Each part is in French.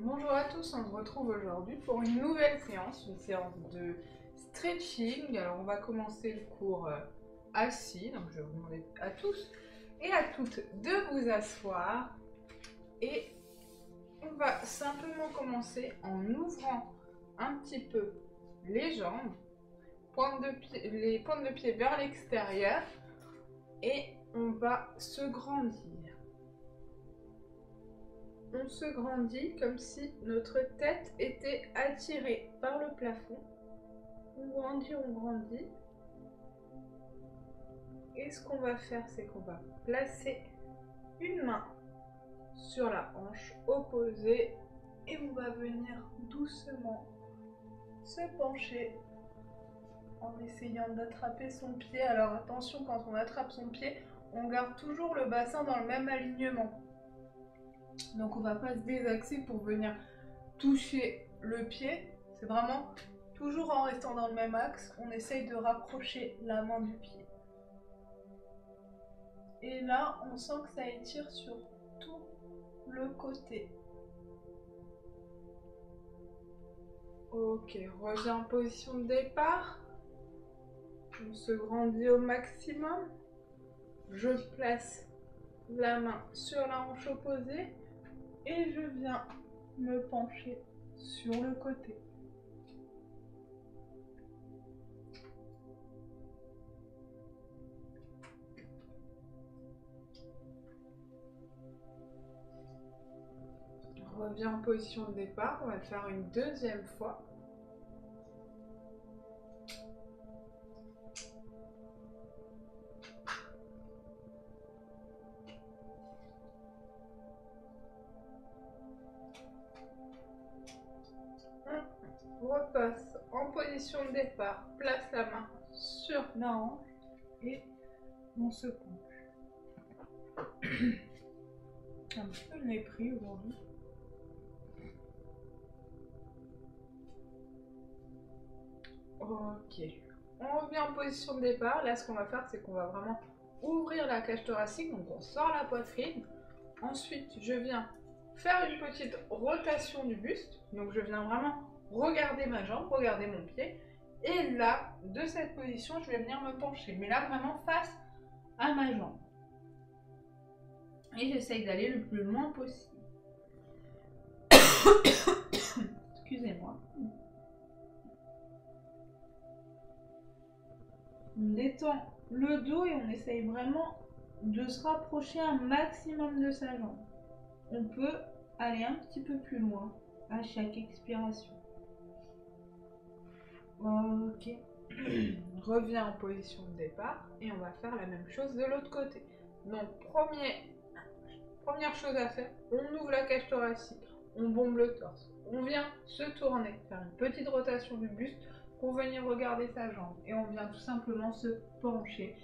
Bonjour à tous, on se retrouve aujourd'hui pour une nouvelle séance, une séance de stretching. Alors on va commencer le cours assis, donc je vais vous demander à tous et à toutes de vous asseoir. Et on va simplement commencer en ouvrant un petit peu les jambes, les pointes de pied vers l'extérieur et on va se grandir. On se grandit comme si notre tête était attirée par le plafond. On grandit, on grandit. Et ce qu'on va faire, c'est qu'on va placer une main sur la hanche opposée et on va venir doucement se pencher en essayant d'attraper son pied. Alors attention, quand on attrape son pied, on garde toujours le bassin dans le même alignement. Donc on ne va pas se désaxer pour venir toucher le pied. C'est vraiment toujours en restant dans le même axe. On essaye de rapprocher la main du pied. Et là, on sent que ça étire sur tout le côté. Ok, reviens en position de départ. On se grandit au maximum. Je place la main sur la hanche opposée et je viens me pencher sur le côté. Reviens en position de départ, on va le faire une deuxième fois. On repasse en position de départ, place la main sur la hanche et on se penche. Un petit peu le nez pris aujourd'hui. Ok, on revient en position de départ. Là, ce qu'on va faire, c'est qu'on va vraiment ouvrir la cage thoracique. Donc, on sort la poitrine. Ensuite, je viens faire une petite rotation du buste. Donc, je viens vraiment regarder ma jambe, regarder mon pied. Et là, de cette position, je vais venir me pencher. Mais là, vraiment face à ma jambe. Et j'essaye d'aller le plus loin possible. Excusez-moi. On détend le dos et on essaye vraiment de se rapprocher un maximum de sa jambe. On peut aller un petit peu plus loin à chaque expiration. Ok. Reviens en position de départ et on va faire la même chose de l'autre côté. Donc première chose à faire, on ouvre la cage thoracique, on bombe le torse, on vient se tourner, faire une petite rotation du buste pour venir regarder sa jambe et on vient tout simplement se pencher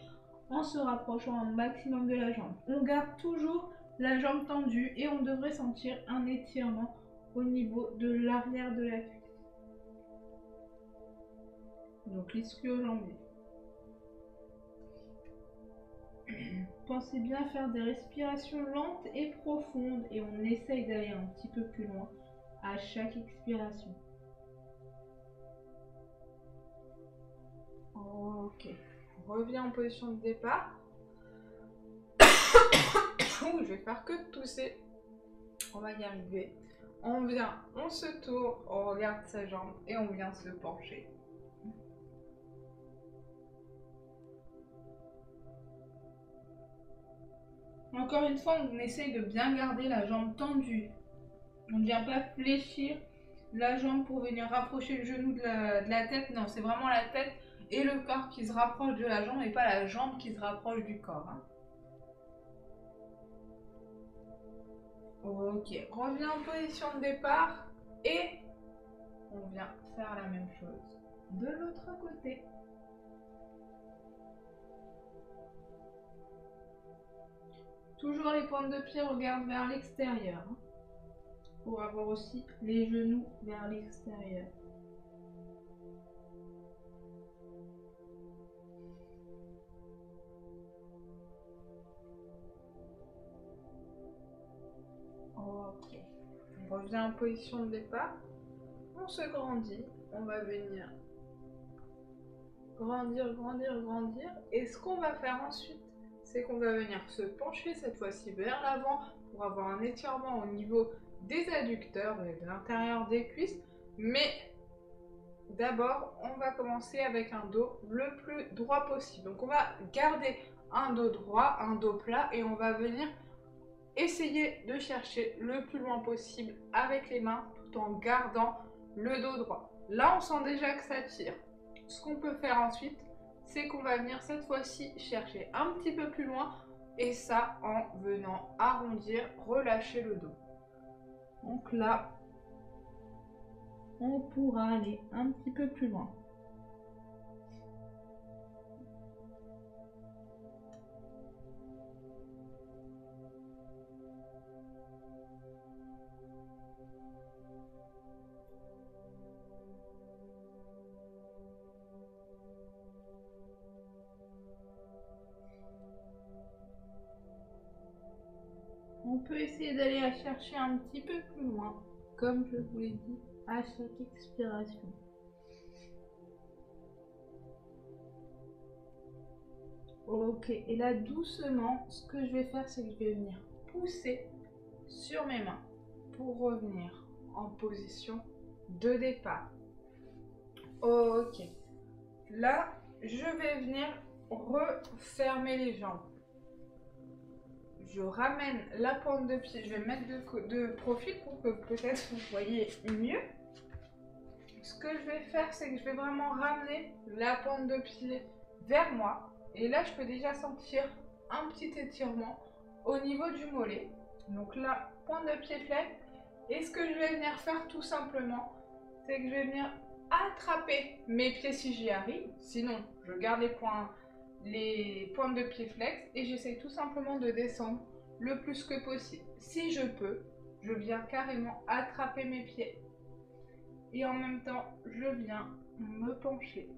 en se rapprochant un maximum de la jambe. On garde toujours la jambe tendue et on devrait sentir un étirement au niveau de l'arrière de la cuisse. Donc l'ischio-jambier. Pensez bien à faire des respirations lentes et profondes et on essaye d'aller un petit peu plus loin à chaque expiration. Ok, reviens en position de départ. Je vais faire que de tousser. On va y arriver. On vient, on se tourne, on regarde sa jambe et on vient se pencher. Encore une fois, on essaye de bien garder la jambe tendue. On ne vient pas fléchir la jambe pour venir rapprocher le genou de la tête. Non, c'est vraiment la tête et le corps qui se rapprochent de la jambe et pas la jambe qui se rapproche du corps. Ok, reviens en position de départ et on vient faire la même chose de l'autre côté. Toujours les pointes de pied regardent vers l'extérieur pour avoir aussi les genoux vers l'extérieur. Ok, On revient en position de départ. On se grandit. On va venir grandir, grandir, grandir. Et ce qu'on va faire ensuite, c'est qu'on va venir se pencher cette fois-ci vers l'avant pour avoir un étirement au niveau des adducteurs et de l'intérieur des cuisses. Mais d'abord, on va commencer avec un dos le plus droit possible. Donc on va garder un dos droit, un dos plat et on va venir essayer de chercher le plus loin possible avec les mains tout en gardant le dos droit. Là, on sent déjà que ça tire. Ce qu'on peut faire ensuite, c'est qu'on va venir cette fois-ci chercher un petit peu plus loin et ça en venant arrondir, relâcher le dos. Donc là, on pourra aller un petit peu plus loin. On peut essayer d'aller à chercher un petit peu plus loin, comme je vous l'ai dit, à chaque expiration. Ok, et là doucement, ce que je vais faire, c'est que je vais venir pousser sur mes mains pour revenir en position de départ. Ok, là, je vais venir refermer les jambes. Je ramène la pointe de pied, je vais me mettre de profil pour que peut-être vous voyez mieux. Ce que je vais faire, c'est que je vais vraiment ramener la pointe de pied vers moi. Et là, je peux déjà sentir un petit étirement au niveau du mollet. Donc là, pointe de pied flex. Et ce que je vais venir faire tout simplement, c'est que je vais venir attraper mes pieds si j'y arrive. Sinon, je garde les pointes de pied flex et j'essaye tout simplement de descendre le plus que possible. Si je peux, je viens carrément attraper mes pieds et en même temps je viens me pencher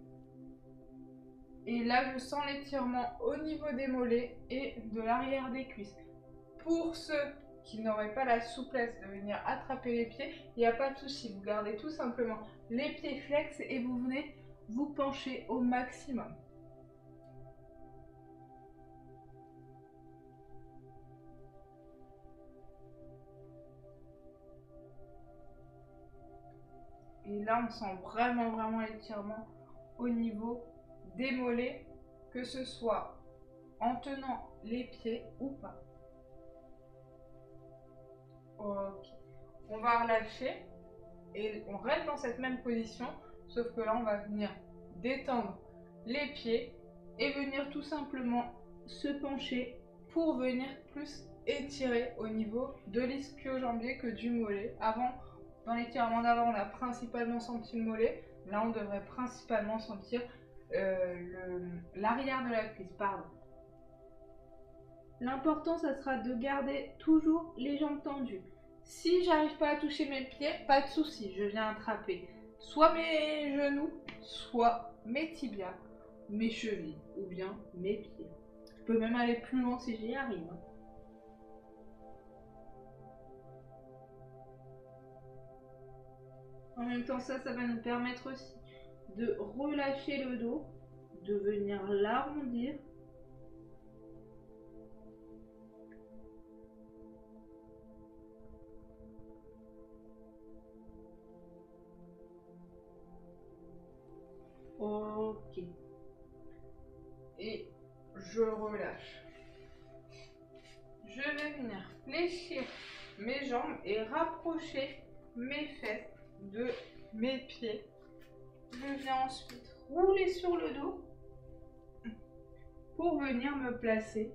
et là je sens l'étirement au niveau des mollets et de l'arrière des cuisses. Pour ceux qui n'auraient pas la souplesse de venir attraper les pieds, il n'y a pas de souci, vous gardez tout simplement les pieds flex et vous venez vous pencher au maximum. Et là, on sent vraiment l'étirement au niveau des mollets, que ce soit en tenant les pieds ou pas. Ok. On va relâcher et on reste dans cette même position, sauf que là, on va venir détendre les pieds et venir tout simplement se pencher pour venir plus étirer au niveau de l'ischio-jambier que du mollet. Avant, dans l'étirement d'avant, on a principalement senti le mollet. Là, on devrait principalement sentir l'arrière de la cuisse. L'important, ça sera de garder toujours les jambes tendues. Si j'arrive pas à toucher mes pieds, pas de souci, je viens attraper soit mes genoux, soit mes tibias, mes chevilles ou bien mes pieds. Je peux même aller plus loin si j'y arrive. En même temps, ça va nous permettre aussi de relâcher le dos, de venir l'arrondir. Ok. Et je relâche. Je vais venir fléchir mes jambes et rapprocher mes fesses de mes pieds. Je viens ensuite rouler sur le dos pour venir me placer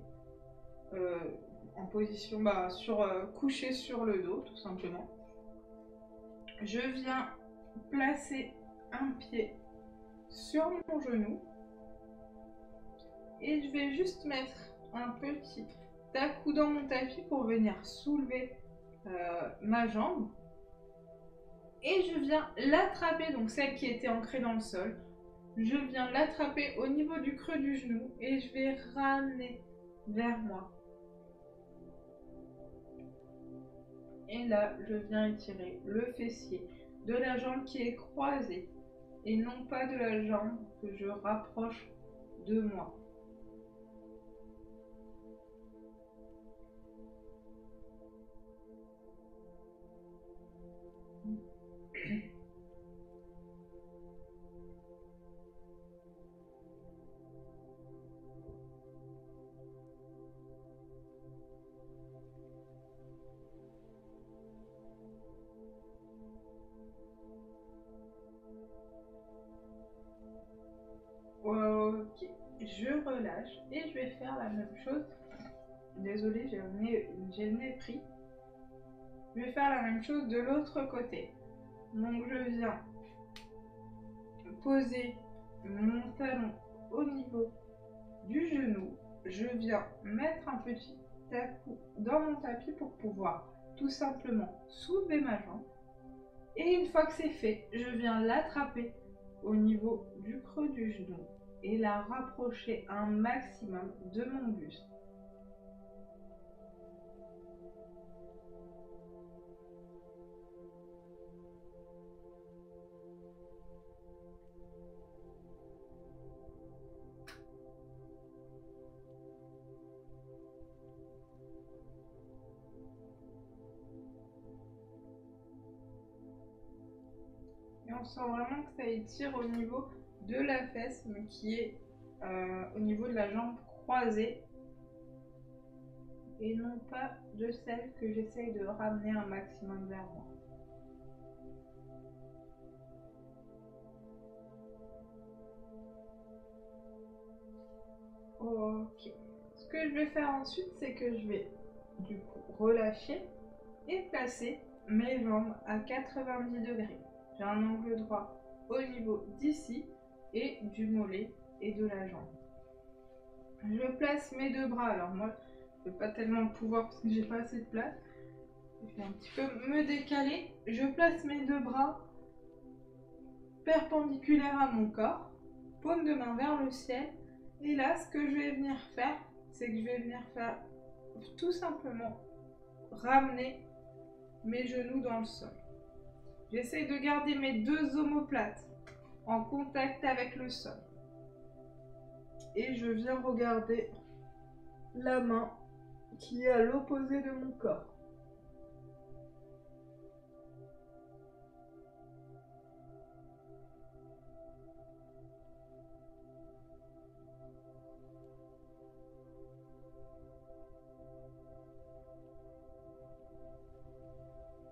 en position couché sur le dos tout simplement. Je viens placer un pied sur mon genou et je vais juste mettre un petit à-coup dans mon tapis pour venir soulever ma jambe et je viens l'attraper, donc celle qui était ancrée dans le sol, je viens l'attraper au niveau du creux du genou et je vais ramener vers moi Et là, je viens étirer le fessier de la jambe qui est croisée et non pas de la jambe que je rapproche de moi. Ok, je relâche et je vais faire la même chose. Désolée, j'ai le nez pris. Je vais faire la même chose de l'autre côté. Donc je viens poser mon talon au niveau du genou. Je viens mettre un petit tapis dans mon tapis pour pouvoir tout simplement soulever ma jambe. Et une fois que c'est fait, je viens l'attraper au niveau du creux du genou et la rapprocher un maximum de mon buste. Et on sent vraiment que ça étire au niveau de la fesse, mais qui est au niveau de la jambe croisée et non pas de celle que j'essaye de ramener un maximum vers moi. Ok. Ce que je vais faire ensuite, c'est que je vais du coup relâcher et placer mes jambes à 90 degrés. J'ai un angle droit au niveau d'ici et du mollet et de la jambe. Je place mes deux bras. Alors moi, je ne vais pas tellement le pouvoir parce que j'ai pas assez de place. Je vais un petit peu me décaler. Je place mes deux bras perpendiculaires à mon corps, paume de main vers le ciel. Et là, ce que je vais venir faire, c'est que je vais venir faire tout simplement ramener mes genoux dans le sol. J'essaie de garder mes deux omoplates en contact avec le sol. Et je viens regarder la main qui est à l'opposé de mon corps.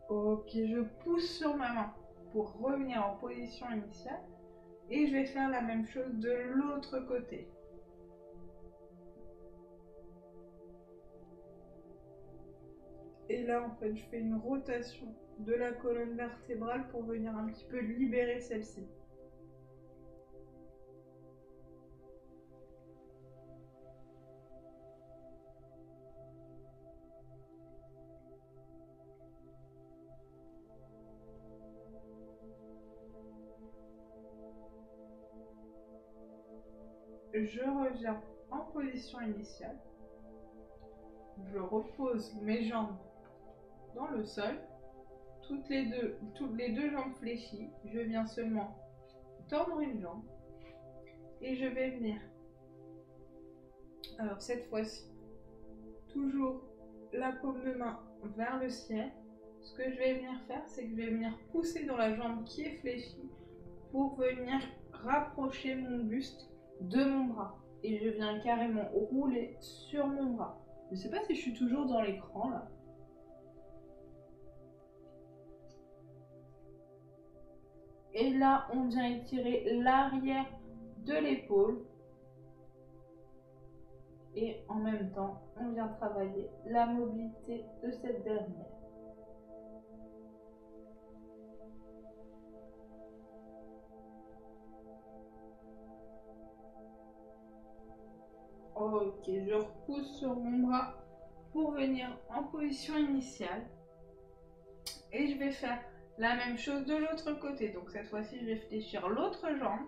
Ok, je pousse sur ma main pour revenir en position initiale. Et je vais faire la même chose de l'autre côté. Et là, en fait, je fais une rotation de la colonne vertébrale pour venir un petit peu libérer celle-ci. Je reviens en position initiale. Je repose mes jambes dans le sol. Toutes les deux jambes fléchies. Je viens seulement tendre une jambe. Et je vais venir. Alors cette fois-ci, toujours la paume de main vers le ciel. Ce que je vais venir faire, c'est que je vais venir pousser dans la jambe qui est fléchie pour venir rapprocher mon buste de mon bras. Et je viens carrément rouler sur mon bras. Je ne sais pas si je suis toujours dans l'écran là. Et là, on vient étirer l'arrière de l'épaule. Et en même temps, on vient travailler la mobilité de cette dernière. Ok, je repousse sur mon bras pour venir en position initiale. Et je vais faire la même chose de l'autre côté. Donc cette fois-ci, je vais fléchir l'autre jambe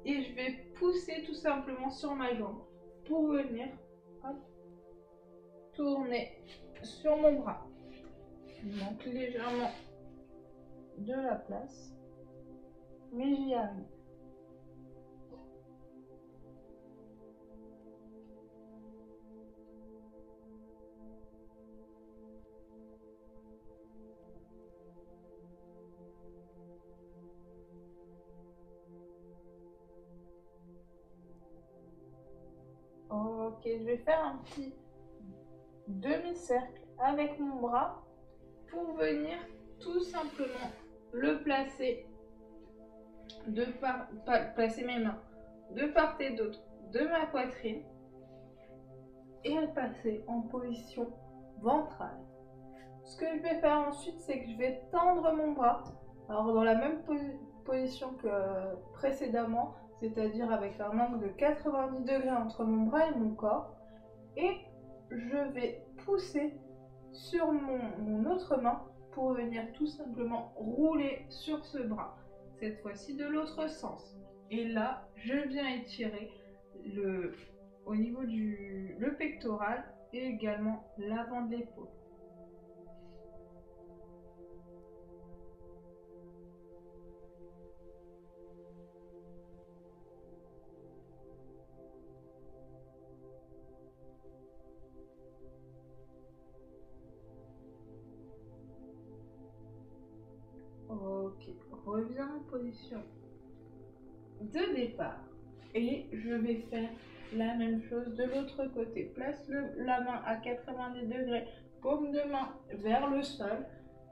et je vais pousser tout simplement sur ma jambe pour venir tourner sur mon bras. Il manque légèrement de la place, mais j'y arrive. Ok, je vais faire un petit demi-cercle avec mon bras pour venir tout simplement le placer placer mes mains de part et d'autre de ma poitrine et le passer en position ventrale. Ce que je vais faire ensuite, c'est que je vais tendre mon bras, alors dans la même position que précédemment, c'est-à-dire avec un angle de 90 degrés entre mon bras et mon corps, et je vais pousser sur mon autre main pour venir tout simplement rouler sur ce bras, cette fois-ci de l'autre sens. Et là, je viens étirer au niveau le pectoral et également l'avant de l'épaule. Ok, reviens en position de départ et je vais faire la même chose de l'autre côté. Place la main à 90 degrés, paume de main vers le sol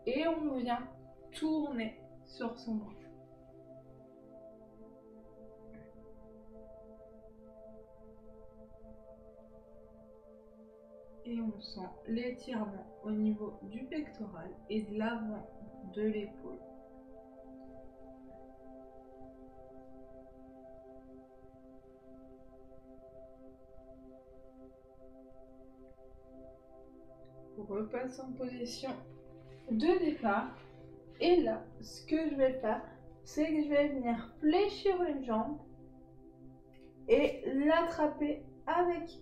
et on vient tourner sur son bras. Et on sent l'étirement au niveau du pectoral et de l'avant de l'épaule. On repasse en position de départ. Et là, ce que je vais faire, c'est que je vais venir fléchir une jambe et l'attraper avec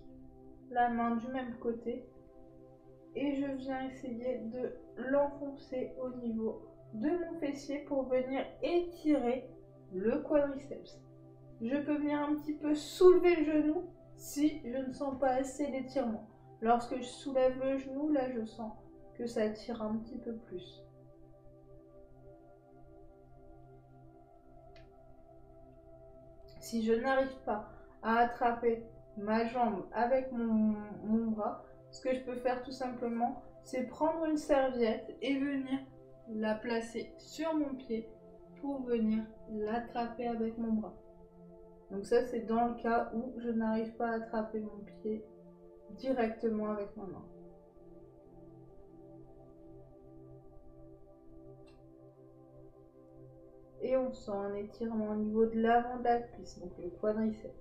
la main du même côté. Et je viens essayer de l'enfoncer au niveau de mon fessier pour venir étirer le quadriceps. Je peux venir un petit peu soulever le genou si je ne sens pas assez d'étirement. Lorsque je soulève le genou, là je sens que ça tire un petit peu plus. Si je n'arrive pas à attraper ma jambe avec mon bras, ce que je peux faire tout simplement, c'est prendre une serviette et venir la placer sur mon pied pour venir l'attraper avec mon bras. Donc ça, c'est dans le cas où je n'arrive pas à attraper mon pied directement avec ma main. Et on sent un étirement au niveau de l'avant de la cuisse, donc le quadriceps.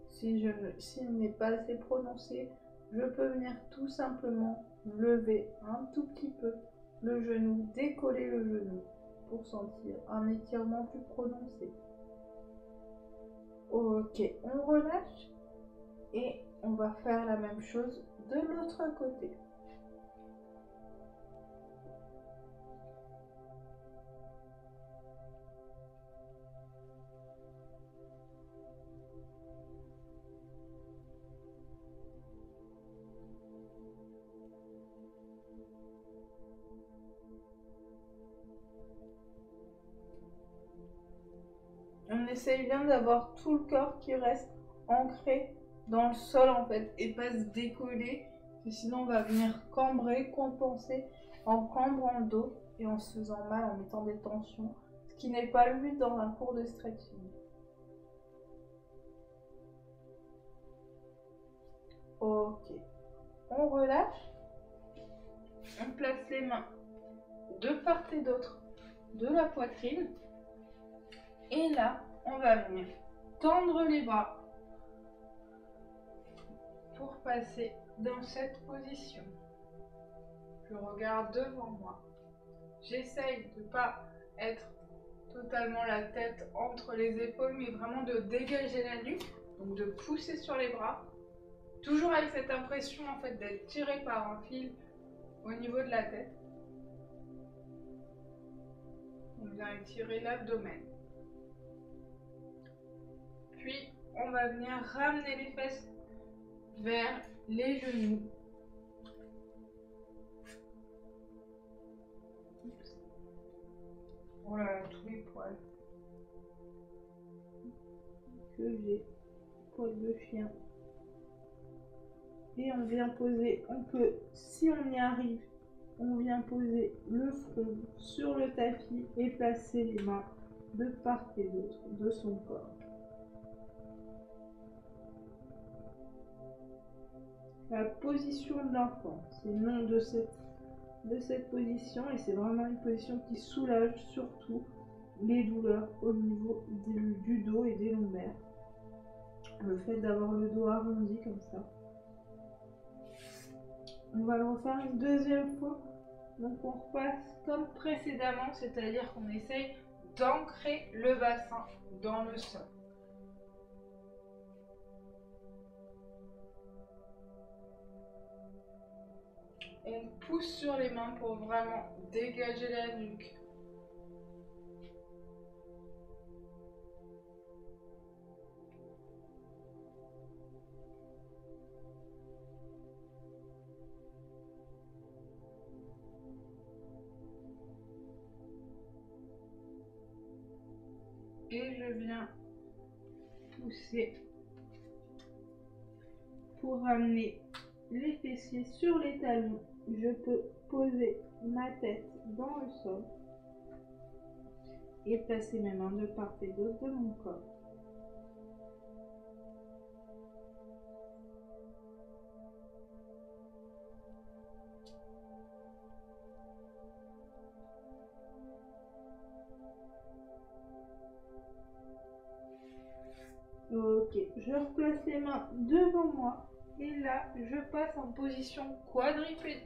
S'il n'est pas assez prononcé, je peux venir tout simplement lever un tout petit peu le genou, décoller le genou pour sentir un étirement plus prononcé. Ok, on relâche et on va faire la même chose de l'autre côté. On essaye bien d'avoir tout le corps qui reste ancré dans le sol en fait et pas se décoller, sinon on va venir cambrer, compenser en cambrant le dos et en se faisant mal en mettant des tensions, ce qui n'est pas le but dans un cours de stretching. Ok, on relâche, on place les mains de part et d'autre de la poitrine et là on va venir tendre les bras pour passer dans cette position. Je regarde devant moi. J'essaye de ne pas être totalement la tête entre les épaules, mais vraiment de dégager la nuque, donc de pousser sur les bras. Toujours avec cette impression en fait d'être tiré par un fil au niveau de la tête. bien étirer l'abdomen. Puis, on va venir ramener les fesses vers les genoux. Oups. Oh là là, tous les poils que j'ai, poils de chien. Et on vient poser, on peut, si on y arrive, on vient poser le front sur le tapis et placer les mains de part et d'autre de son corps. La position de l'enfant, c'est le nom de cette position, et c'est vraiment une position qui soulage surtout les douleurs au niveau du dos et des lombaires. Le fait d'avoir le dos arrondi comme ça. On va le refaire une deuxième fois. Donc on repasse comme précédemment, c'est-à-dire qu'on essaye d'ancrer le bassin dans le sol. On pousse sur les mains pour vraiment dégager la nuque. Et je viens pousser pour ramener les fessiers sur les talons. Je peux poser ma tête dans le sol et placer mes mains de part et d'autre de mon corps. Ok, je replace les mains devant moi et là je passe en position quadrupédique.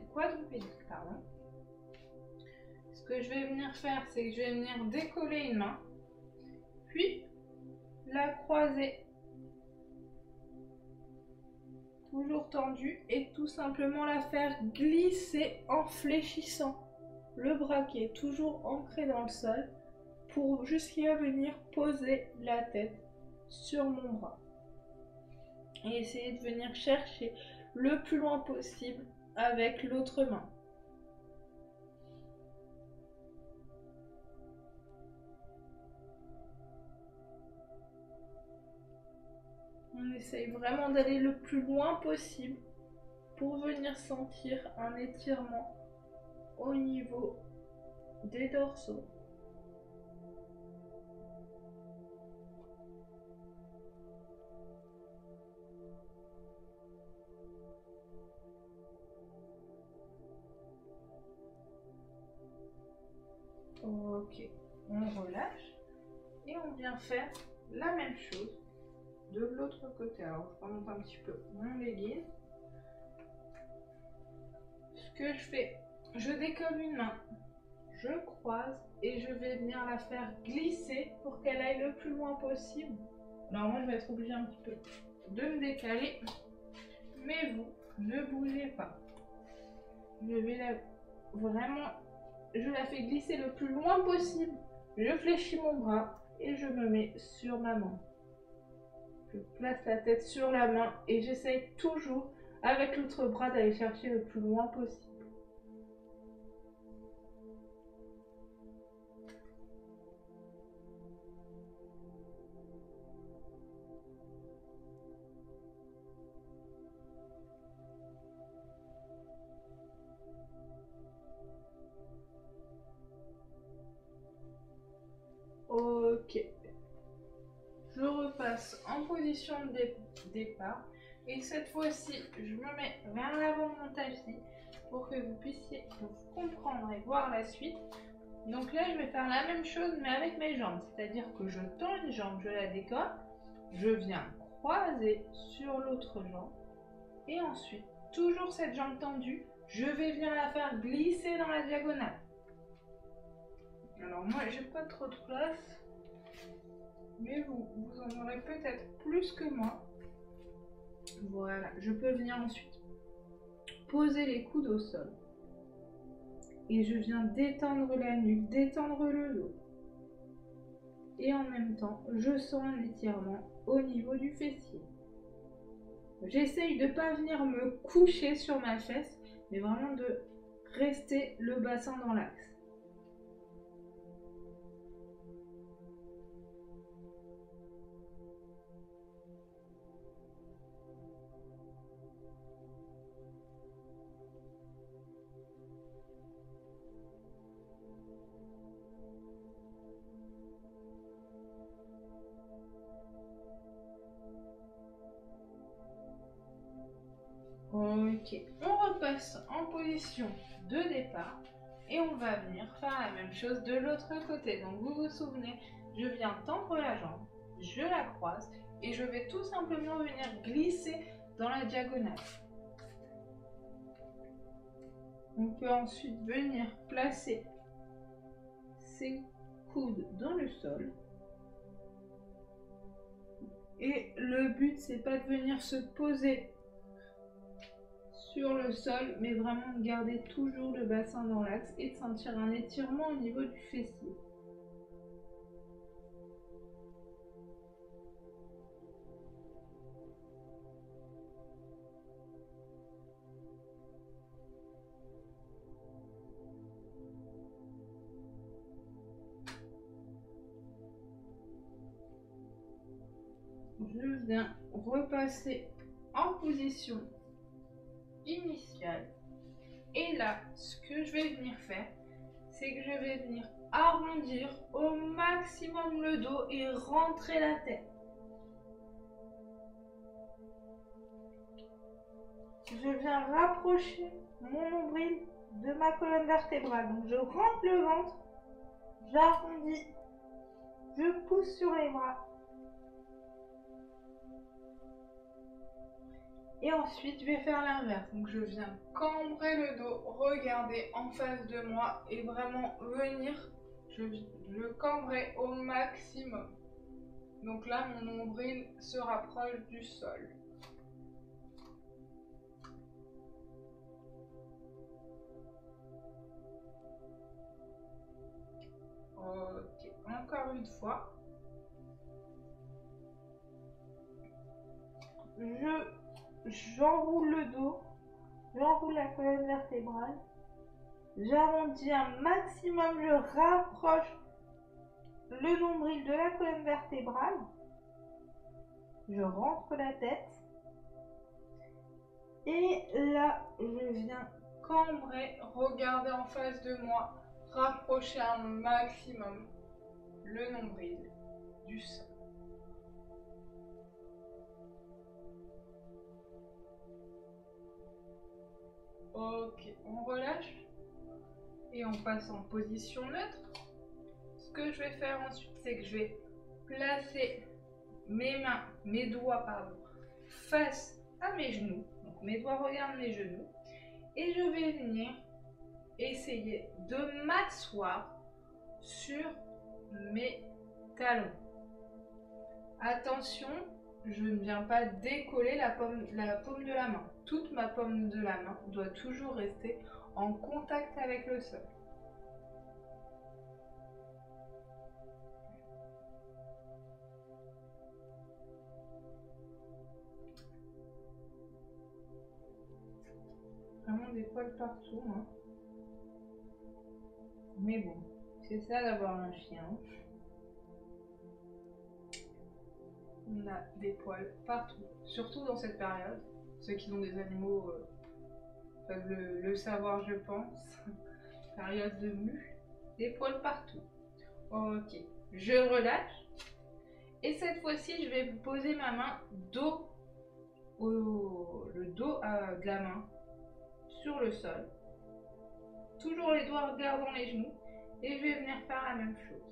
Ce que je vais venir faire, c'est que je vais venir décoller une main, puis la croiser, toujours tendue, et tout simplement la faire glisser en fléchissant le bras qui est toujours ancré dans le sol pour jusqu'à venir poser la tête sur mon bras et essayer de venir chercher le plus loin possible avec l'autre main. On essaye vraiment d'aller le plus loin possible pour venir sentir un étirement au niveau des dorsaux. Ok, on relâche et on vient faire la même chose de l'autre côté. Alors je remonte un petit peu mon legging. Ce que je fais, je décolle une main, je croise et je vais venir la faire glisser pour qu'elle aille le plus loin possible. Alors moi je vais être obligée un petit peu de me décaler, mais vous ne bougez pas. Je vais je la fais glisser le plus loin possible. Je fléchis mon bras et je me mets sur ma main. Je place la tête sur la main et j'essaye toujours avec l'autre bras d'aller chercher le plus loin possible. Ok. Je repasse en position de départ et cette fois-ci, je me mets vers l'avant de mon tapis pour que vous puissiez comprendre et voir la suite. Donc là, je vais faire la même chose mais avec mes jambes, c'est-à-dire que je tends une jambe, je la décolle, je viens croiser sur l'autre jambe et ensuite, toujours cette jambe tendue, je vais venir la faire glisser dans la diagonale. Alors moi, j'ai pas trop de place, mais vous en aurez peut-être plus que moi. Voilà, je peux venir ensuite poser les coudes au sol. Et je viens détendre la nuque, détendre le dos. et en même temps, je sens un étirement au niveau du fessier. J'essaye de ne pas venir me coucher sur ma fesse, mais vraiment de rester le bassin dans l'axe. Ok, on repasse en position de départ et on va venir faire la même chose de l'autre côté. Donc vous vous souvenez, je viens tendre la jambe, je la croise et je vais tout simplement venir glisser dans la diagonale. On peut ensuite venir placer ses coudes dans le sol. Et le but, c'est pas de venir se poser sur le sol, mais vraiment de garder toujours le bassin dans l'axe et de sentir un étirement au niveau du fessier. Je viens repasser en position initiale. Et là, ce que je vais venir faire, c'est que je vais venir arrondir au maximum le dos et rentrer la tête. Je viens rapprocher mon nombril de ma colonne vertébrale. Donc je rentre le ventre, j'arrondis, je pousse sur les bras. Et ensuite, je vais faire l'inverse. Donc je viens cambrer le dos, regarder en face de moi et vraiment venir, je cambrer au maximum. Donc là, mon nombril se rapproche du sol. Ok, encore une fois. J'enroule le dos, j'enroule la colonne vertébrale, j'arrondis un maximum, je rapproche le nombril de la colonne vertébrale, je rentre la tête et là je viens cambrer, regarder en face de moi, rapprocher un maximum le nombril du sol. Ok, on relâche et on passe en position neutre. Ce que je vais faire ensuite, c'est que je vais placer mes doigts face à mes genoux. Donc mes doigts regardent mes genoux. Et je vais venir essayer de m'asseoir sur mes talons. Attention, je ne viens pas décoller la paume de la main. Toute ma paume de la main doit toujours rester en contact avec le sol. Vraiment des poils partout, hein. Mais bon, c'est ça d'avoir un chien. On a des poils partout, surtout dans cette période. Ceux qui ont des animaux peuvent le savoir, je pense. Période de mue, des poils partout. Ok, je relâche. Et cette fois-ci, je vais poser ma main le dos de la main sur le sol. Toujours les doigts regardant les genoux. Et je vais venir faire la même chose.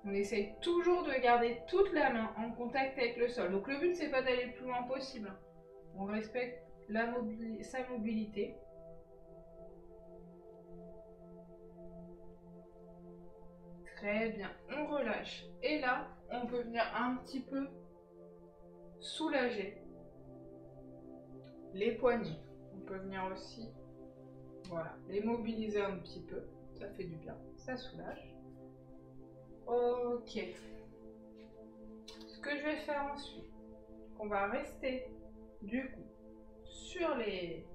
On essaye toujours de garder toute la main en contact avec le sol. Donc le but, c'est pas d'aller le plus loin possible. On respecte sa mobilité. Très bien, on relâche. Et là, on peut venir un petit peu soulager les poignets. On peut venir aussi Voilà, les mobiliser un petit peu, ça fait du bien, ça soulage. Ok. Ce que je vais faire ensuite, on va rester du coup sur les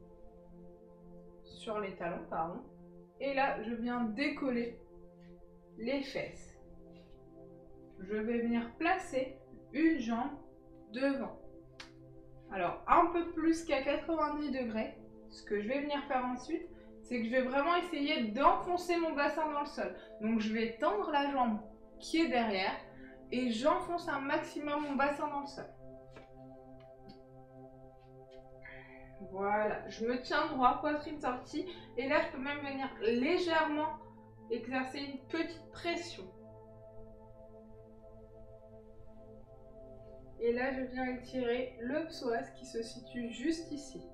talons, pardon. Et là, je viens décoller les fesses. Je vais venir placer une jambe devant. Alors, un peu plus qu'à 90 degrés. Ce que je vais venir faire ensuite, c'est que je vais vraiment essayer d'enfoncer mon bassin dans le sol. Donc, je vais tendre la jambe qui est derrière et j'enfonce un maximum mon bassin dans le sol. Voilà, je me tiens droit, poitrine sortie. Et là, je peux même venir légèrement exercer une petite pression. Et là, je viens étirer le psoas qui se situe juste ici.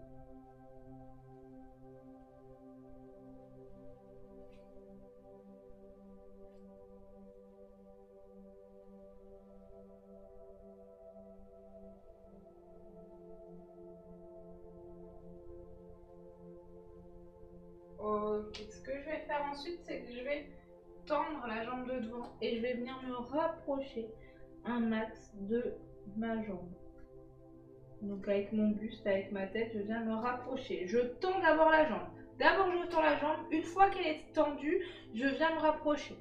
Ok, ce que je vais faire ensuite, c'est que je vais tendre la jambe de devant et je vais venir me rapprocher un max de ma jambe. Donc avec mon buste, avec ma tête, je viens me rapprocher. Je tends d'abord la jambe. D'abord, je tends la jambe. Une fois qu'elle est tendue, je viens me rapprocher.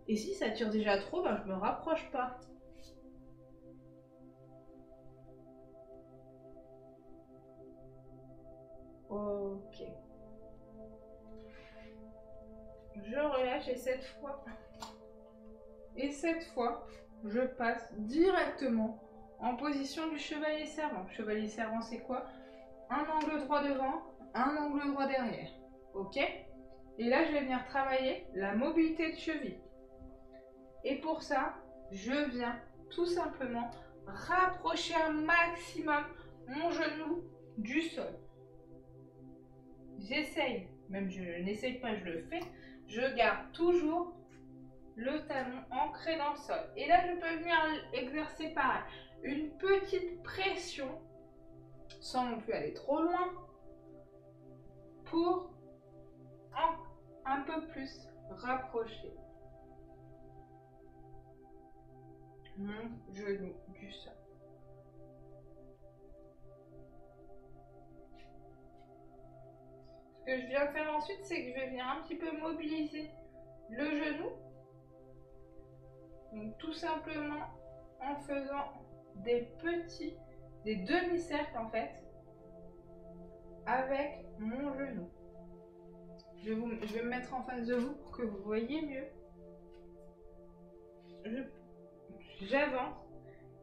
Et si ça tire déjà trop, ben je me rapproche pas. Ok. Je relâche et cette fois, je passe directement en position du chevalier servant. Chevalier servant, c'est quoi? Un angle droit devant, un angle droit derrière. Ok? Et là, je vais venir travailler la mobilité de cheville. Et pour ça, je viens tout simplement rapprocher un maximum mon genou du sol. J'essaye, même je n'essaye pas, je le fais, je garde toujours le talon ancré dans le sol. Et là, je peux venir exercer pareil, une petite pression, sans non plus aller trop loin, pour un peu plus rapprocher mon genou du sol. Ce que je viens faire ensuite, c'est que je vais venir un petit peu mobiliser le genou. Donc tout simplement en faisant des demi-cercles en fait, avec mon genou. Je vais me mettre en face de vous pour que vous voyez mieux. J'avance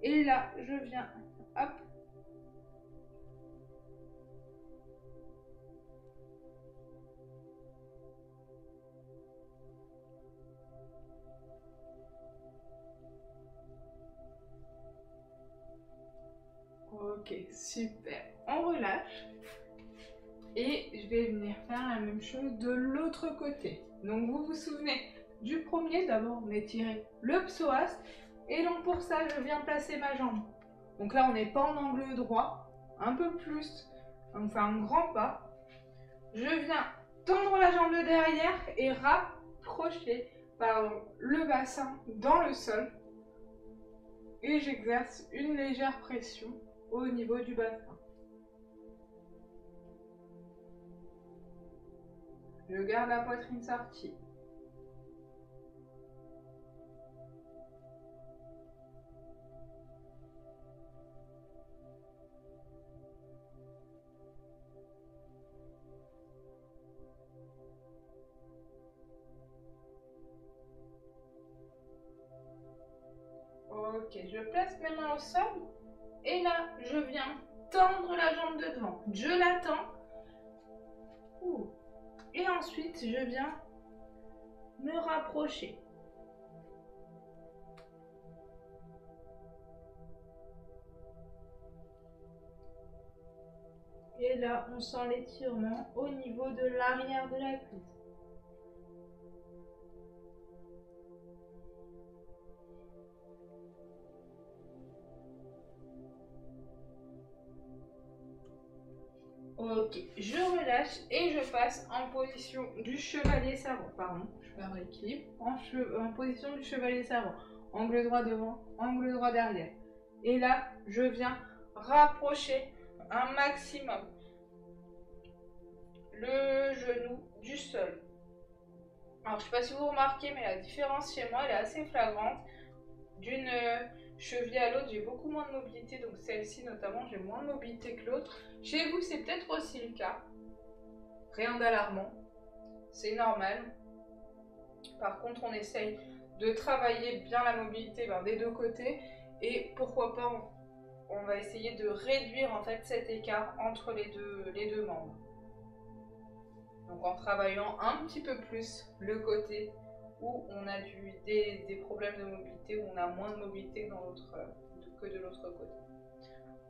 et là je viens, hop. Ok, super. On relâche. Et je vais venir faire la même chose de l'autre côté. Donc vous vous souvenez du premier, d'abord on étirait le psoas. Et donc pour ça, je viens placer ma jambe. Donc là, on n'est pas en angle droit, un peu plus, on fait un grand pas. Je viens tendre la jambe de derrière et rapprocher le bassin dans le sol. Et j'exerce une légère pression au niveau du bassin. Je garde la poitrine sortie. Ok, je place mes mains au sol et là, je viens tendre la jambe de devant. Je la tends. Et ensuite, je viens me rapprocher. Et là, on sent l'étirement au niveau de l'arrière de la cuisse. Ok, je relâche et je passe en position du chevalier servant. Pardon, je perds l'équilibre. En position du chevalier servant. Angle droit devant, angle droit derrière. Et là, je viens rapprocher un maximum le genou du sol. Alors, je ne sais pas si vous remarquez, mais la différence chez moi, elle est assez flagrante. D'une cheville à l'autre, j'ai beaucoup moins de mobilité, donc celle-ci notamment, j'ai moins de mobilité que l'autre. Chez vous, c'est peut-être aussi le cas. Rien d'alarmant, c'est normal. Par contre, on essaye de travailler bien la mobilité des deux côtés et pourquoi pas, on va essayer de réduire en fait cet écart entre les deux membres. Donc en travaillant un petit peu plus le côté où on a des problèmes de mobilité, où on a moins de mobilité que de l'autre côté.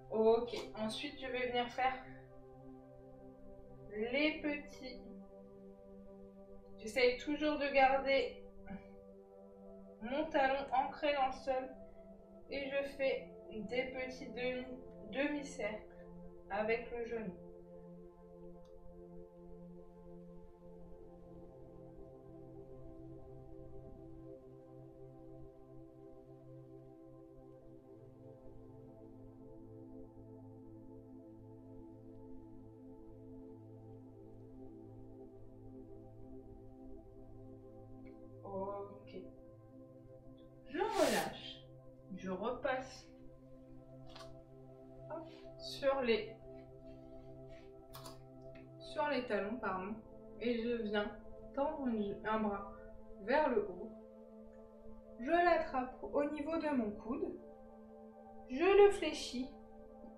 Ok, ensuite je vais venir faire les petits. J'essaye toujours de garder mon talon ancré dans le sol et je fais des petits demi-cercles avec le genou. Ok. Je relâche. Je repasse sur les talons, pardon, et je viens tendre un bras vers le haut. Je l'attrape au niveau de mon coude. Je le fléchis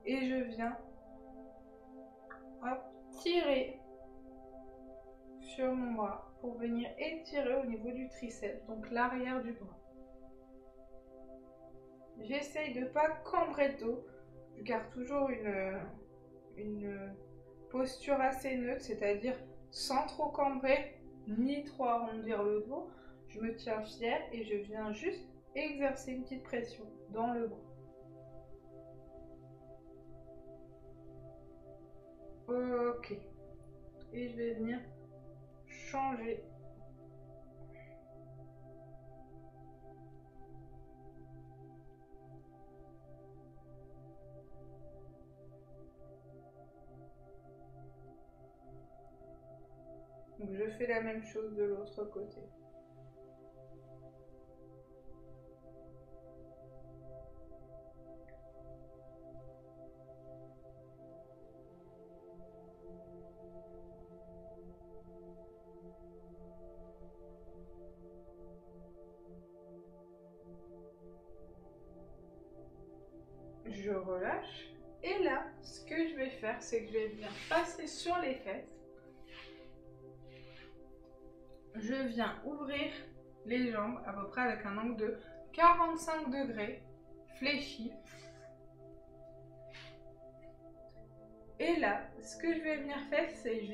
et je viens tirer sur mon bras pour venir étirer au niveau du triceps, donc l'arrière du bras. J'essaye de ne pas cambrer le dos. Je garde toujours une posture assez neutre, c'est-à-dire sans trop cambrer ni trop arrondir le dos. Je me tiens fière et je viens juste exercer une petite pression dans le bras. Ok. Et je vais venir changer. Donc je fais la même chose de l'autre côté. Je relâche. Et là, ce que je vais faire, c'est que je vais venir passer sur les fesses. Je viens ouvrir les jambes à peu près avec un angle de 45 degrés, fléchi. Et là, ce que je vais venir faire, c'est je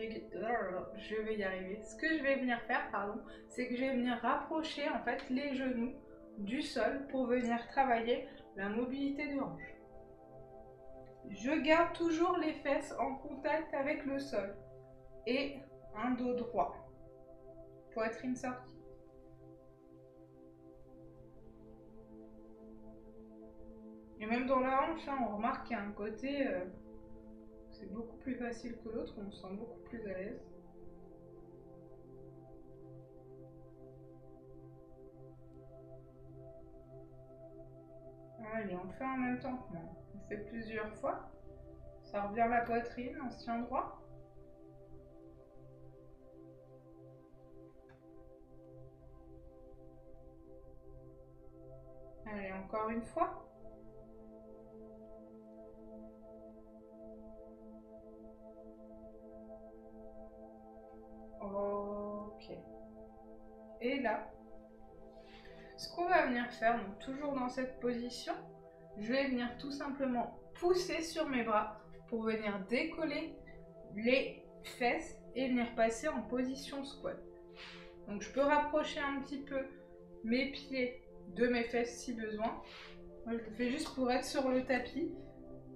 vais y arriver. Ce que je vais venir faire, c'est que je vais venir rapprocher en fait les genoux du sol pour venir travailler la mobilité de hanche. Je garde toujours les fesses en contact avec le sol et un dos droit. Poitrine sortie. Et même dans la hanche, on remarque qu'il y a un côté, c'est beaucoup plus facile que l'autre, on se sent beaucoup plus à l'aise. Allez, on le fait en même temps que moi. On fait plusieurs fois. Ça revient la poitrine, on se tient droit. Allez, encore une fois. Ok. Et là, ce qu'on va venir faire, donc toujours dans cette position, je vais venir tout simplement pousser sur mes bras pour venir décoller les fesses et venir passer en position squat. Donc je peux rapprocher un petit peu mes pieds de mes fesses si besoin. Moi je le fais juste pour être sur le tapis,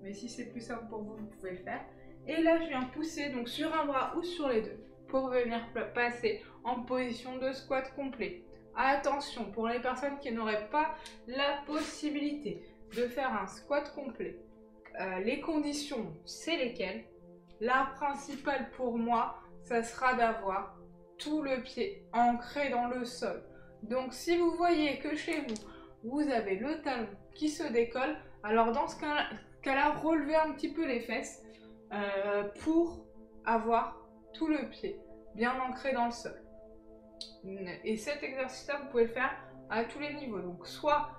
mais si c'est plus simple pour vous, vous pouvez le faire. Et là, je viens pousser donc sur un bras ou sur les deux pour venir passer en position de squat complet. Attention, pour les personnes qui n'auraient pas la possibilité de faire un squat complet, les conditions, c'est lesquelles? La principale pour moi, ça sera d'avoir tout le pied ancré dans le sol. Donc si vous voyez que chez vous, vous avez le talon qui se décolle, alors dans ce cas-là, relevez un petit peu les fesses pour avoir tout le pied bien ancré dans le sol. Et cet exercice-là, vous pouvez le faire à tous les niveaux. Donc soit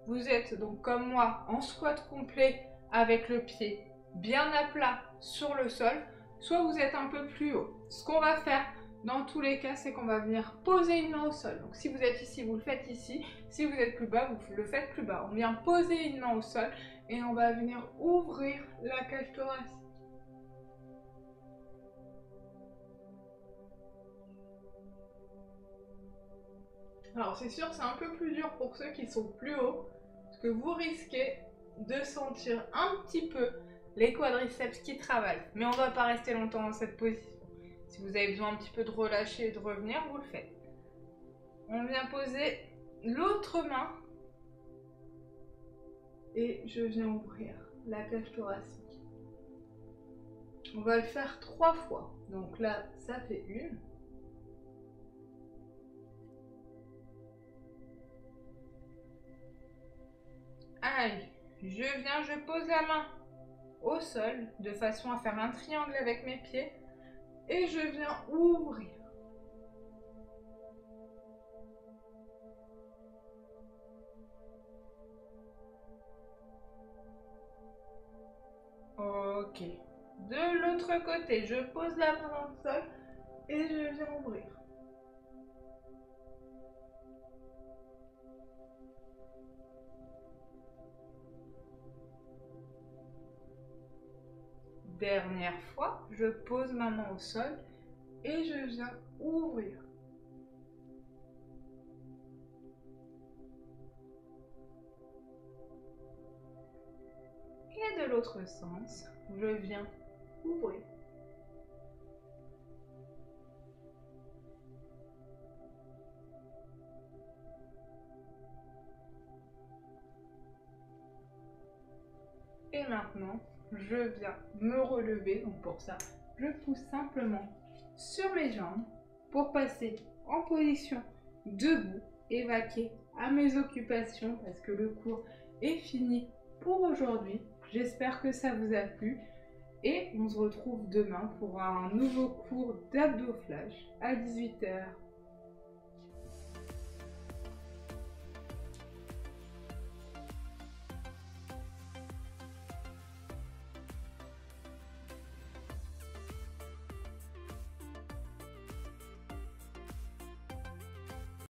vous êtes donc comme moi en squat complet avec le pied bien à plat sur le sol, soit vous êtes un peu plus haut. Ce qu'on va faire dans tous les cas, c'est qu'on va venir poser une main au sol. Donc si vous êtes ici, vous le faites ici. Si vous êtes plus bas, vous le faites plus bas. On vient poser une main au sol et on va venir ouvrir la cage thoracique. Alors c'est sûr, c'est un peu plus dur pour ceux qui sont plus hauts, parce que vous risquez de sentir un petit peu les quadriceps qui travaillent. Mais on ne va pas rester longtemps dans cette position. Si vous avez besoin un petit peu de relâcher et de revenir, vous le faites. On vient poser l'autre main et je viens ouvrir la cage thoracique. On va le faire 3 fois. Donc là, ça fait 1. Allez, je pose la main au sol de façon à faire un triangle avec mes pieds et je viens ouvrir. Ok. De l'autre côté, je pose la main dans le sol et je viens ouvrir. Dernière fois, je pose ma main au sol et je viens ouvrir. Et de l'autre sens, je viens ouvrir. Et maintenant, je viens me relever. Donc pour ça, je pousse simplement sur mes jambes pour passer en position debout et vaquer à mes occupations parce que le cours est fini pour aujourd'hui. J'espère que ça vous a plu et on se retrouve demain pour un nouveau cours d'abdos flash à 18 h.